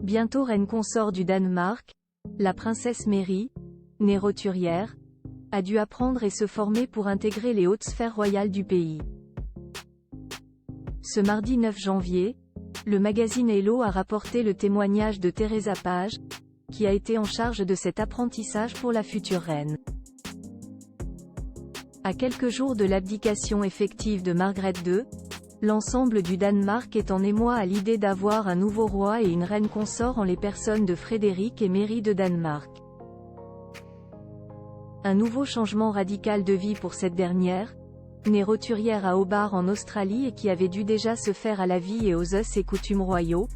Bientôt reine consort du Danemark, la princesse Mary, née roturière, a dû apprendre et se former pour intégrer les hautes sphères royales du pays. Ce mardi 9 janvier, le magazine Hello a rapporté le témoignage de Theresa Page, qui a été en charge de cet apprentissage pour la future reine. À quelques jours de l'abdication effective de Margrethe II, l'ensemble du Danemark est en émoi à l'idée d'avoir un nouveau roi et une reine consort en les personnes de Frédéric et Mary de Danemark. Un nouveau changement radical de vie pour cette dernière, née roturière à Hobart en Australie et qui avait dû déjà se faire à la vie et aux us et coutumes royaux,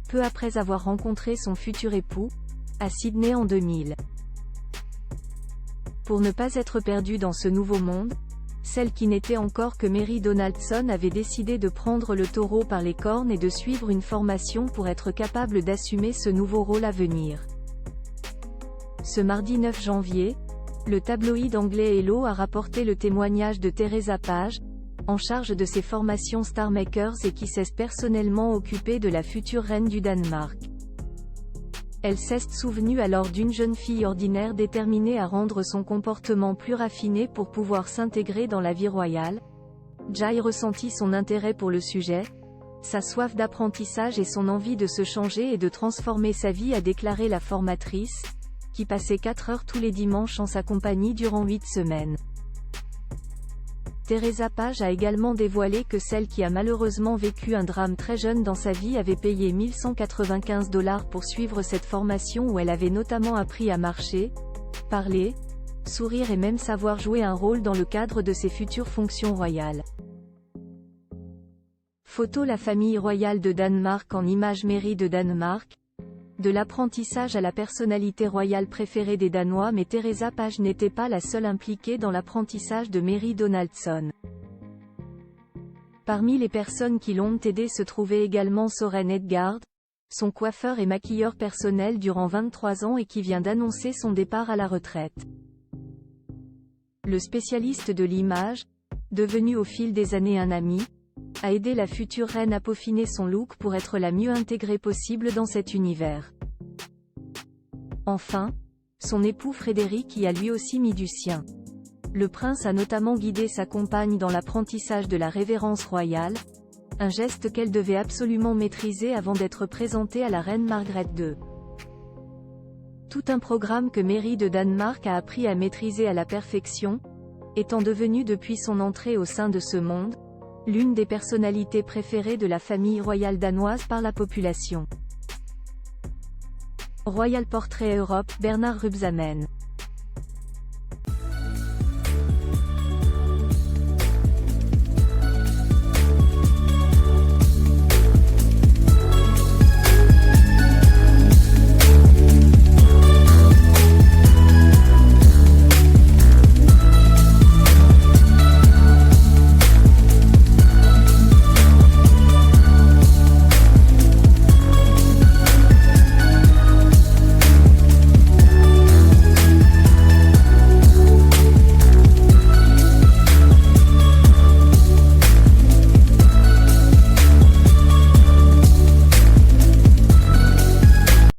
peu après avoir rencontré son futur époux, à Sydney en 2000. Pour ne pas être perdue dans ce nouveau monde, celle qui n'était encore que Mary Donaldson avait décidé de prendre le taureau par les cornes et de suivre une formation pour être capable d'assumer ce nouveau rôle à venir. Ce mardi 9 janvier, le tabloïd anglais Hello a rapporté le témoignage de Theresa Page, en charge de ses formations Star Makers et qui s'est personnellement occupée de la future reine du Danemark. Elle s'est souvenue alors d'une jeune fille ordinaire déterminée à rendre son comportement plus raffiné pour pouvoir s'intégrer dans la vie royale. Jai ressentit son intérêt pour le sujet, sa soif d'apprentissage et son envie de se changer et de transformer sa vie, a déclaré la formatrice, qui passait 4 heures tous les dimanches en sa compagnie durant 8 semaines. Theresa Page a également dévoilé que celle qui a malheureusement vécu un drame très jeune dans sa vie avait payé $1195 pour suivre cette formation où elle avait notamment appris à marcher, parler, sourire et même savoir jouer un rôle dans le cadre de ses futures fonctions royales. Photo. La famille royale de Danemark en image. Mary de Danemark. De l'apprentissage à la personnalité royale préférée des Danois, mais Theresa Page n'était pas la seule impliquée dans l'apprentissage de Mary Donaldson. Parmi les personnes qui l'ont aidé se trouvait également Søren Edgaard, son coiffeur et maquilleur personnel durant 23 ans et qui vient d'annoncer son départ à la retraite. Le spécialiste de l'image, devenu au fil des années un ami, a aidé la future reine à peaufiner son look pour être la mieux intégrée possible dans cet univers. Enfin, son époux Frédéric y a lui aussi mis du sien. Le prince a notamment guidé sa compagne dans l'apprentissage de la révérence royale, un geste qu'elle devait absolument maîtriser avant d'être présentée à la reine Margrethe II. Tout un programme que Mary de Danemark a appris à maîtriser à la perfection, étant devenue depuis son entrée au sein de ce monde, l'une des personnalités préférées de la famille royale danoise par la population. Royal Portrait Europe, Bernard Rubsamen.